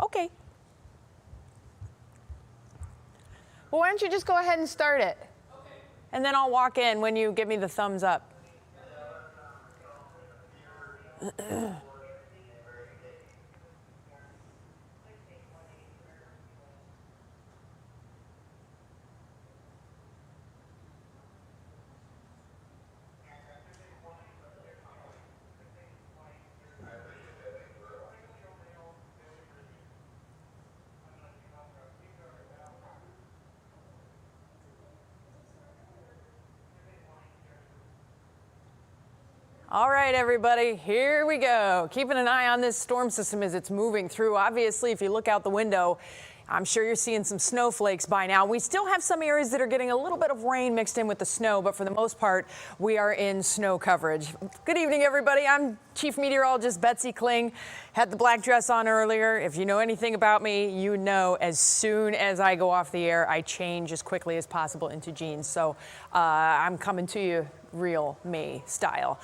Okay. Well, why don't you just go ahead and start it? Okay. And then I'll walk in when you give me the thumbs up. All right, everybody, here we go. Keeping an eye on this storm system as it's moving through. Obviously, if you look out the window, I'm sure you're seeing some snowflakes by now. We still have some areas that are getting a little bit of rain mixed in with the snow, but for the most part, we are in snow coverage. Good evening, everybody. I'm Chief Meteorologist Betsy Kling. Had the black dress on earlier. If you know anything about me, you know as soon as I go off the air, I change as quickly as possible into jeans. So I'm coming to you real me style.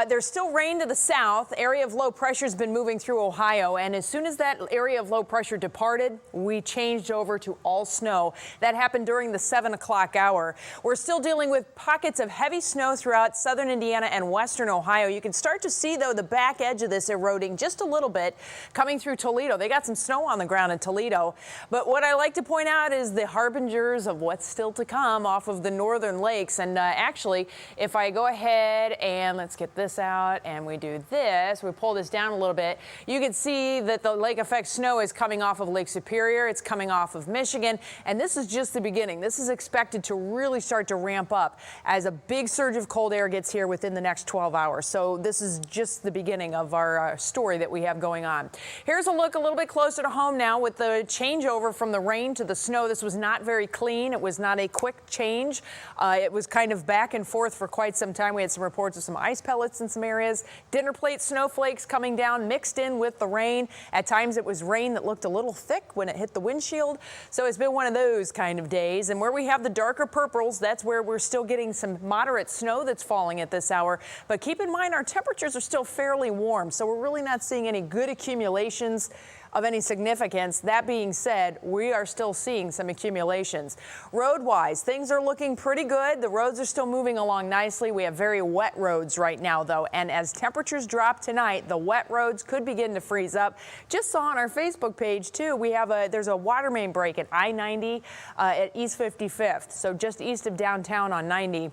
There's still rain to the south. Area of low pressure has been moving through Ohio, and as soon as that area of low pressure departed, we changed over to all snow. That happened during the 7 o'clock hour. We're still dealing with pockets of heavy snow throughout southern Indiana and western Ohio. You can start to see, though, the back edge of this eroding just a little bit coming through Toledo. They got some snow on the ground in Toledo. But what I like to point out is the harbingers of what's still to come off of the northern lakes. And actually, if I go ahead and let's get this out and we do this, we pull this down a little bit, you can see that the lake effect snow is coming off of Lake Superior. It's coming off of Michigan. And this is just the beginning. This is expected to really start to ramp up as a big surge of cold air gets here within the next 12 hours. So this is just the beginning of our story that we have going on. Here's a look a little bit closer to home now with the changeover from the rain to the snow. This was not very clean. It was not a quick change. It was kind of back and forth for quite some time. We had some reports of some ice pellets in some areas. Dinner plate snowflakes coming down mixed in with the rain. At times it was rain that looked a little thick when it hit the windshield. So it's been one of those kind of days. And where we have the darker purples, that's where we're still getting some moderate snow that's falling at this hour. But keep in mind, our temperatures are still fairly warm, so we're really not seeing any good accumulations of any significance. That being said, we are still seeing some accumulations. Road-wise, things are looking pretty good. The roads are still moving along nicely. We have very wet roads right now, though, and as temperatures drop tonight, the wet roads could begin to freeze up. Just saw on our Facebook page, too, we have there's a water main break at I-90 at East 55th, so just east of downtown on 90.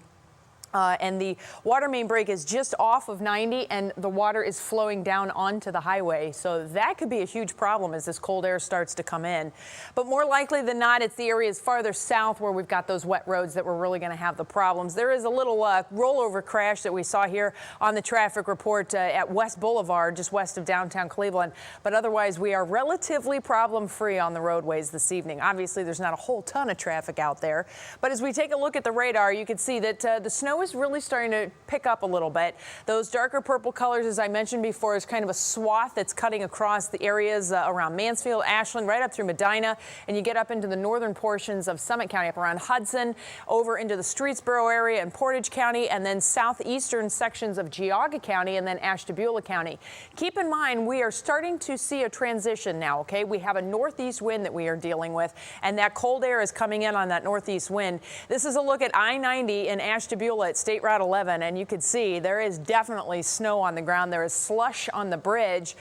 And the water main break is just off of 90, and the water is flowing down onto the highway. So that could be a huge problem as this cold air starts to come in. But more likely than not, it's the areas farther south where we've got those wet roads that we're really going to have the problems. There is a little rollover crash that we saw here on the traffic report at West Boulevard, just west of downtown Cleveland. But otherwise, we are relatively problem-free on the roadways this evening. Obviously, there's not a whole ton of traffic out there. But as we take a look at the radar, you can see that the snow is really starting to pick up a little bit. Those darker purple colors, as I mentioned before, is kind of a swath that's cutting across the areas around Mansfield, Ashland, right up through Medina, and you get up into the northern portions of Summit County, up around Hudson, over into the Streetsboro area and Portage County, and then southeastern sections of Geauga County and then Ashtabula County. Keep in mind, we are starting to see a transition now, okay? We have a northeast wind that we are dealing with, and that cold air is coming in on that northeast wind. This is a look at I-90 in Ashtabula at State Route 11, and you can see there is definitely snow on the ground. There is slush on the bridge.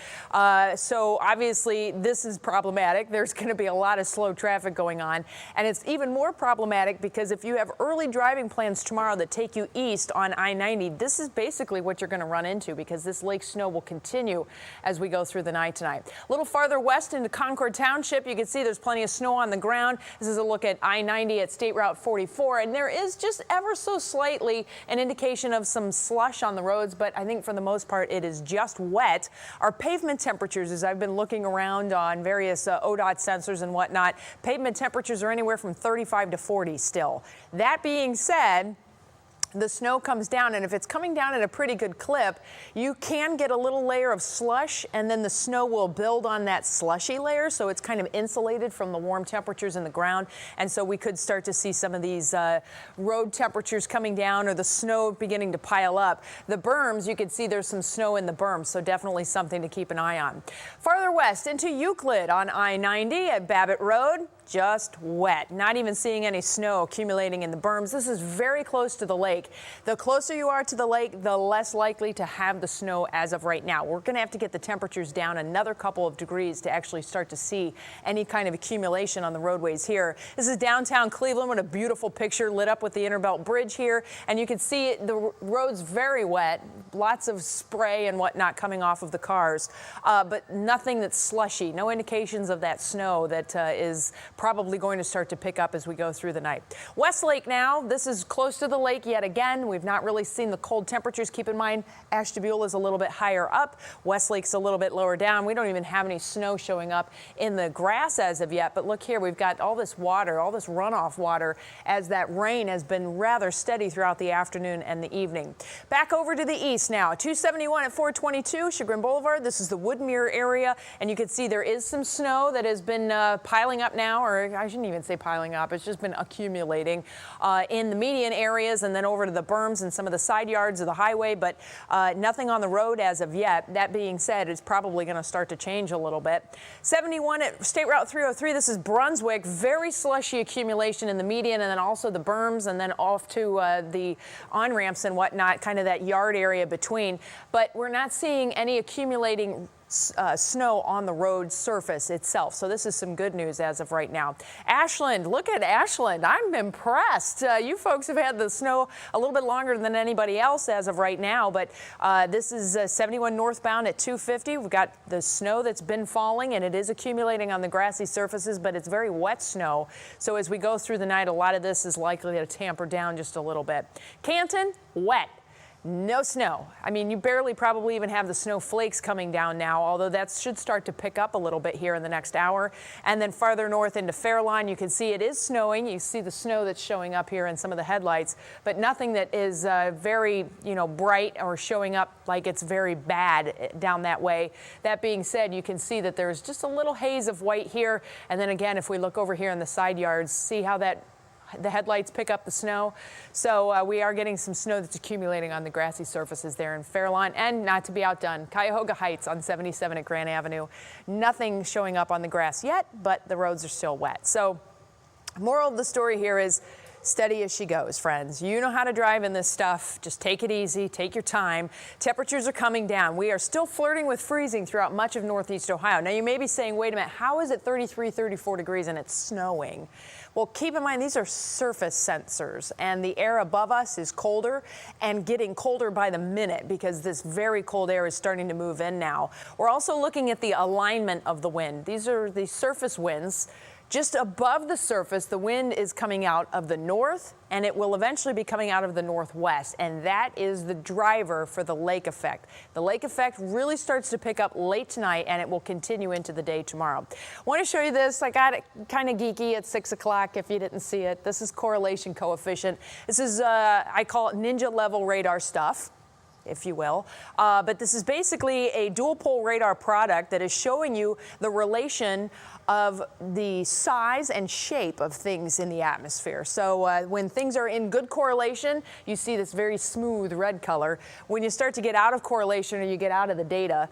So obviously this is problematic. There's going to be a lot of slow traffic going on, and it's even more problematic because if you have early driving plans tomorrow that take you east on I-90, this is basically what you're going to run into because this lake snow will continue as we go through the night tonight. A little farther west into Concord Township, you can see there's plenty of snow on the ground. This is a look at I-90 at State Route 44, and there is just ever so slightly an indication of some slush on the roads, but I think for the most part it is just wet. Our pavement temperatures, as I've been looking around on various ODOT sensors and whatnot, pavement temperatures are anywhere from 35 to 40 still. That being said, the snow comes down, and if it's coming down at a pretty good clip, you can get a little layer of slush, and then the snow will build on that slushy layer, so it's kind of insulated from the warm temperatures in the ground, and so we could start to see some of these road temperatures coming down or the snow beginning to pile up. The berms, you can see there's some snow in the berms, so definitely something to keep an eye on. Farther west into Euclid on I-90 at Babbitt Road, just wet. Not even seeing any snow accumulating in the berms. This is very close to the lake. The closer you are to the lake, the less likely to have the snow as of right now. We're going to have to get the temperatures down another couple of degrees to actually start to see any kind of accumulation on the roadways here. This is downtown Cleveland. What a beautiful picture, lit up with the Interbelt Bridge here. And you can see the road's very wet. Lots of spray and whatnot coming off of the cars, but nothing that's slushy. No indications of that snow that is probably going to start to pick up as we go through the night. Westlake now, this is close to the lake yet again. We've not really seen the cold temperatures. Keep in mind, Ashtabula is a little bit higher up. Westlake's a little bit lower down. We don't even have any snow showing up in the grass as of yet, but look here, we've got all this water, all this runoff water as that rain has been rather steady throughout the afternoon and the evening. Back over to the east now, 271 at 422 Chagrin Boulevard. This is the Woodmere area, and you can see there is some snow that has been piling up now, or I shouldn't even say piling up, it's just been accumulating in the median areas and then over to the berms and some of the side yards of the highway, but nothing on the road as of yet. That being said, it's probably going to start to change a little bit. 71 at State Route 303, this is Brunswick, very slushy accumulation in the median and then also the berms and then off to the on-ramps and whatnot, kind of that yard area between, but we're not seeing any accumulating snow on the road surface itself. So this is some good news as of right now. Ashland, look at Ashland. I'm impressed. You folks have had the snow a little bit longer than anybody else as of right now, but this is 71 northbound at 250. We've got the snow that's been falling and it is accumulating on the grassy surfaces, but it's very wet snow. So as we go through the night, a lot of this is likely to tamper down just a little bit. Canton, wet. No snow. I mean, you barely probably even have the snow flakes coming down now, although that should start to pick up a little bit here in the next hour. And then farther north into Fairlawn, you can see it is snowing. You see the snow that's showing up here in some of the headlights, but nothing that is very, bright or showing up like it's very bad down that way. That being said, you can see that there's just a little haze of white here. And then again, if we look over here in the side yards, see how the headlights pick up the snow. So we are getting some snow that's accumulating on the grassy surfaces there in Fairlawn. And not to be outdone, Cuyahoga Heights on 77 at Grant Avenue. Nothing showing up on the grass yet, but the roads are still wet. So moral of the story here is steady as she goes, friends. You know how to drive in this stuff. Just take it easy, take your time. Temperatures are coming down. We are still flirting with freezing throughout much of Northeast Ohio. Now you may be saying, wait a minute, how is it 33, 34 degrees and it's snowing? Well, keep in mind, these are surface sensors, and the air above us is colder and getting colder by the minute because this very cold air is starting to move in now. We're also looking at the alignment of the wind. These are the surface winds. Just above the surface, the wind is coming out of the north, and it will eventually be coming out of the northwest, and that is the driver for the lake effect. The lake effect really starts to pick up late tonight, and it will continue into the day tomorrow. I want to show you this. I got it kind of geeky at 6 o'clock if you didn't see it. This is correlation coefficient. This is, I call it ninja level radar stuff, if you will. But this is basically a dual pole radar product that is showing you the relation of the size and shape of things in the atmosphere. So when things are in good correlation, you see this very smooth red color. When you start to get out of correlation or you get out of the data,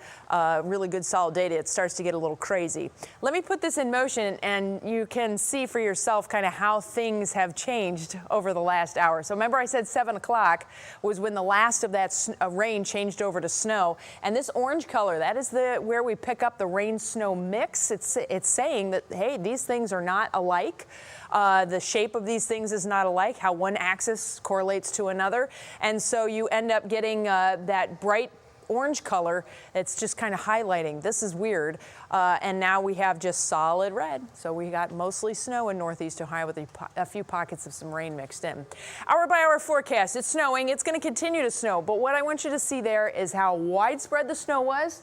really good solid data, it starts to get a little crazy. Let me put this in motion and you can see for yourself kind of how things have changed over the last hour. So remember I said 7 o'clock was when the last of that rain changed over to snow. And this orange color, that is where we pick up the rain-snow mix. It's saying that, hey, these things are not alike. The shape of these things is not alike, how one axis correlates to another. And so you end up getting that bright orange color. It's just kind of highlighting. This is weird. And now we have just solid red. So we got mostly snow in Northeast Ohio with a few pockets of some rain mixed in. Hour by hour forecast. It's snowing. It's going to continue to snow. But what I want you to see there is how widespread the snow was.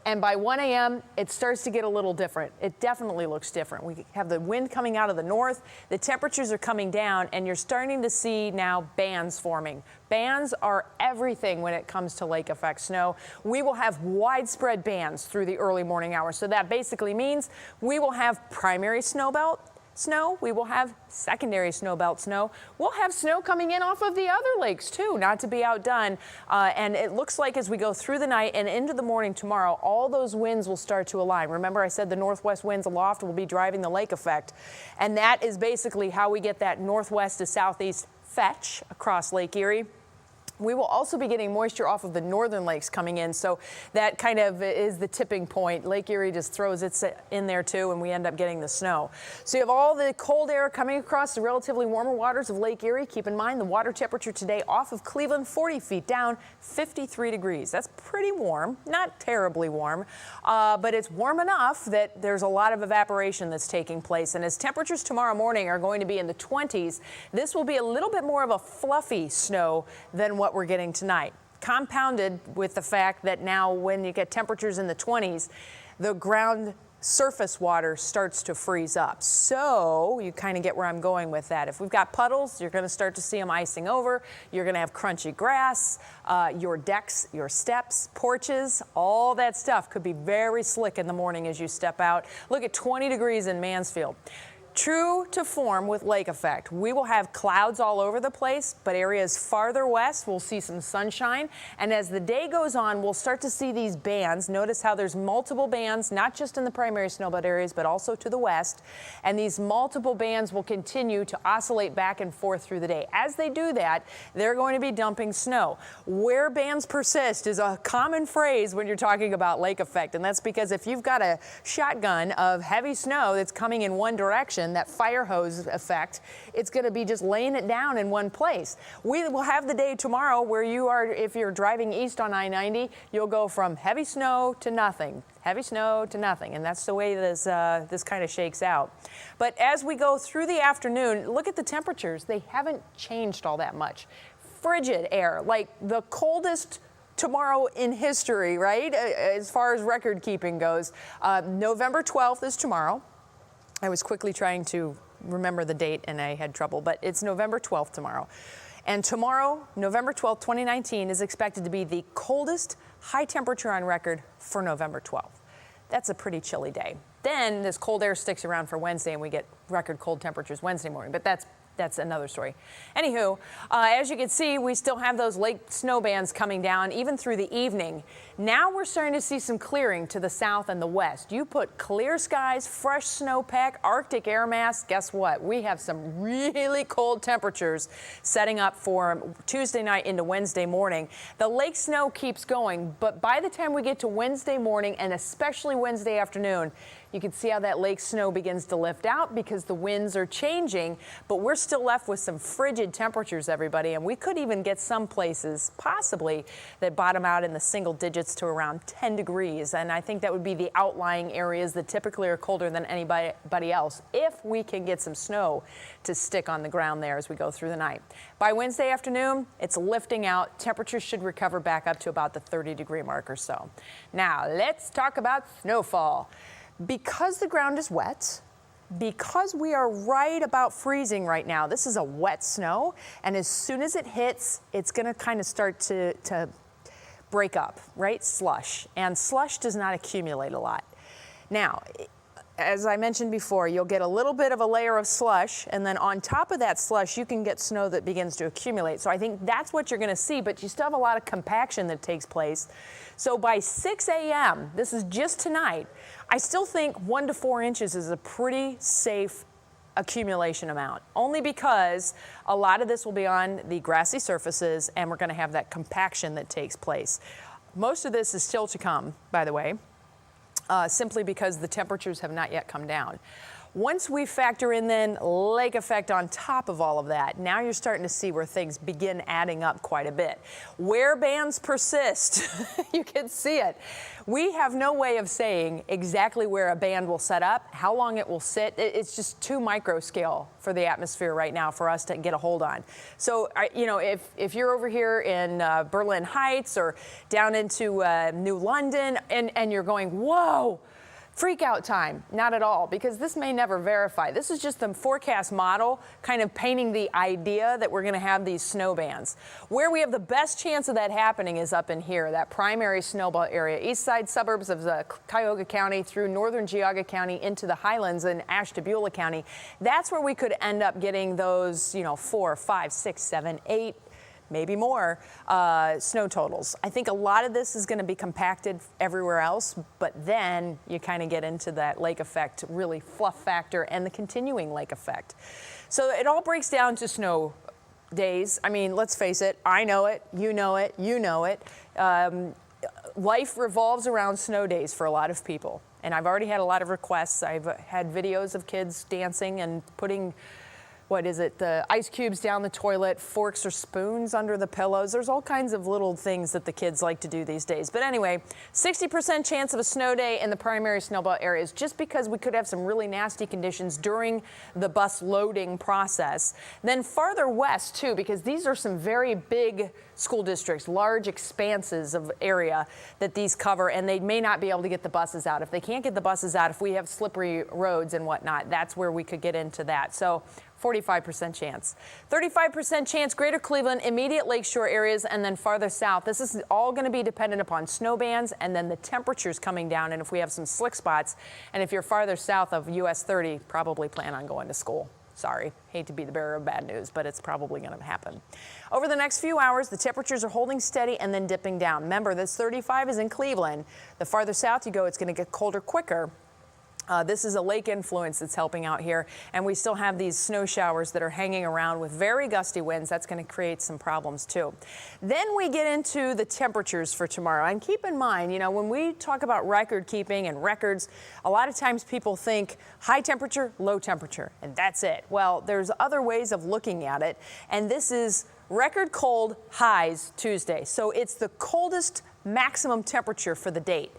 And by 1 a.m., it starts to get a little different. It definitely looks different. We have the wind coming out of the north, the temperatures are coming down, and you're starting to see now bands forming. Bands are everything when it comes to lake effect snow. We will have widespread bands through the early morning hours. So that basically means we will have primary snowbelt snow, we will have secondary snowbelt snow. We'll have snow coming in off of the other lakes too, not to be outdone. And it looks like as we go through the night and into the morning tomorrow, all those winds will start to align. Remember I said the northwest winds aloft will be driving the lake effect. And that is basically how we get that northwest to southeast fetch across Lake Erie. We will also be getting moisture off of the northern lakes coming in, so that kind of is the tipping point. Lake Erie just throws it in there too, and we end up getting the snow. So you have all the cold air coming across the relatively warmer waters of Lake Erie. Keep in mind the water temperature today off of Cleveland, 40 feet down, 53 degrees. That's pretty warm, not terribly warm, but it's warm enough that there's a lot of evaporation that's taking place. And as temperatures tomorrow morning are going to be in the 20s, this will be a little bit more of a fluffy snow than what we're getting tonight, compounded with the fact that now when you get temperatures in the 20s, the ground surface water starts to freeze up. So you kind of get where I'm going with that. If we've got puddles, you're going to start to see them icing over. You're going to have crunchy grass, your decks, your steps, porches, all that stuff could be very slick in the morning as you step out. Look at 20 degrees in Mansfield. True to form with lake effect, we will have clouds all over the place, but areas farther west we'll see some sunshine. And as the day goes on, we'll start to see these bands. Notice how there's multiple bands, not just in the primary snowbelt areas, but also to the west. And these multiple bands will continue to oscillate back and forth through the day. As they do that, they're going to be dumping snow. Where bands persist is a common phrase when you're talking about lake effect. And that's because if you've got a shotgun of heavy snow that's coming in one direction, that fire hose effect, it's going to be just laying it down in one place. We will have the day tomorrow where you are, if you're driving east on I-90, you'll go from heavy snow to nothing, heavy snow to nothing, and that's the way this kind of shakes out. But as we go through the afternoon, look at the temperatures. They haven't changed all that much. Frigid air, like the coldest tomorrow in history, right? As far as record keeping goes. November 12th is tomorrow. I was quickly trying to remember the date and I had trouble, but it's November 12th tomorrow. And tomorrow, November 12th, 2019, is expected to be the coldest high temperature on record for November 12th. That's a pretty chilly day. Then this cold air sticks around for Wednesday and we get record cold temperatures Wednesday morning, but that's another story. Anywho, as you can see, we still have those lake snow bands coming down even through the evening. Now we're starting to see some clearing to the south and the west. You put clear skies, fresh snowpack, Arctic air mass, guess what? We have some really cold temperatures setting up for Tuesday night into Wednesday morning. The lake snow keeps going, but by the time we get to Wednesday morning and especially Wednesday afternoon, you can see how that lake snow begins to lift out because the winds are changing, but we're still left with some frigid temperatures, everybody, and we could even get some places possibly that bottom out in the single digits to around 10 degrees. And I think that would be the outlying areas that typically are colder than anybody else if we can get some snow to stick on the ground there as we go through the night. By Wednesday afternoon, it's lifting out. Temperatures should recover back up to about the 30-degree mark or so. Now, let's talk about snowfall. Because the ground is wet, because we are right about freezing right now, this is a wet snow, and as soon as it hits, it's going to kind of start to break up, right? Slush. And slush does not accumulate a lot. Now, as I mentioned before, you'll get a little bit of a layer of slush, and then on top of that slush, you can get snow that begins to accumulate. So I think that's what you're going to see, but you still have a lot of compaction that takes place. So by 6 a.m., this is just tonight, I still think 1 to 4 inches is a pretty safe accumulation amount, only because a lot of this will be on the grassy surfaces, and we're going to have that compaction that takes place. Most of this is still to come, by the way. Simply because the temperatures have not yet come down. Once we factor in then lake effect on top of all of that, now you're starting to see where things begin adding up quite a bit. Where bands persist, you can see it. We have no way of saying exactly where a band will set up, how long it will sit. It's just too micro scale for the atmosphere right now for us to get a hold on. So, you know, if you're over here in Berlin Heights or down into New London and you're going, whoa, freak out time. Not at all, because this may never verify. This is just the forecast model kind of painting the idea that we're going to have these snow bands. Where we have the best chance of that happening is up in here, that primary snowball area, east side suburbs of the Cuyahoga County through northern Geauga County into the highlands and Ashtabula County. That's where we could end up getting those, you know, 4, 5, 6, 7, 8, maybe more snow totals. I think a lot of this is going to be compacted everywhere else, but then you kind of get into that lake effect, really fluff factor, and the continuing lake effect. So it all breaks down to snow days. I mean, let's face it, I know it, you know it, you know it. Life revolves around snow days for a lot of people, and I've already had a lot of requests. I've had videos of kids dancing and putting the ice cubes down the toilet, forks or spoons under the pillows. There's all kinds of little things that the kids like to do these days. But anyway, 60% chance of a snow day in the primary snowbelt areas, just because we could have some really nasty conditions during the bus loading process. Then farther west too, because these are some very big school districts, large expanses of area that these cover, and they may not be able to get the buses out. If they can't get the buses out, if we have slippery roads and whatnot, that's where we could get into that. So 45% chance. 35% chance greater Cleveland, immediate lakeshore areas, and then farther south. This is all going to be dependent upon snow bands and then the temperatures coming down, and if we have some slick spots. And if you're farther south of US 30, probably plan on going to school. Sorry, hate to be the bearer of bad news, but it's probably going to happen. Over the next few hours, the temperatures are holding steady and then dipping down. Remember, this 35 is in Cleveland. The farther south you go, it's going to get colder quicker. This is a lake influence that's helping out here, and we still have these snow showers that are hanging around with very gusty winds. That's going to create some problems too. Then we get into the temperatures for tomorrow, and keep in mind, you know, when we talk about record keeping and records, a lot of times people think high temperature, low temperature, and that's it. Well, there's other ways of looking at it, and this is record cold highs Tuesday. So it's the coldest maximum temperature for the date.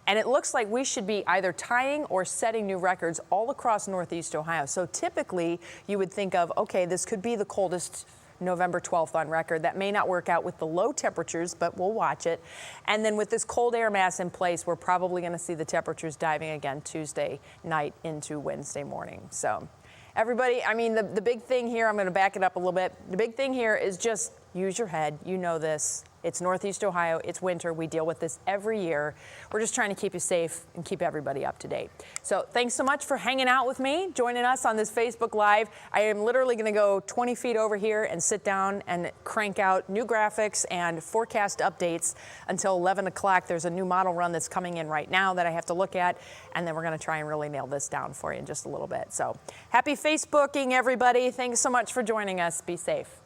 And it looks like we should be either tying or setting new records all across Northeast Ohio. So typically you would think of, okay, this could be the coldest November 12th on record. That may not work out with the low temperatures, but we'll watch it. And then with this cold air mass in place, we're probably going to see the temperatures diving again Tuesday night into Wednesday morning. So everybody, I mean, the big thing here, I'm going to back it up a little bit. The big thing here is just use your head. You know this. It's Northeast Ohio. It's winter. We deal with this every year. We're just trying to keep you safe and keep everybody up to date. So thanks so much for hanging out with me, joining us on this Facebook Live. I am literally going to go 20 feet over here and sit down and crank out new graphics and forecast updates until 11 o'clock. There's a new model run that's coming in right now that I have to look at, and then we're going to try and really nail this down for you in just a little bit. So happy Facebooking, everybody. Thanks so much for joining us. Be safe.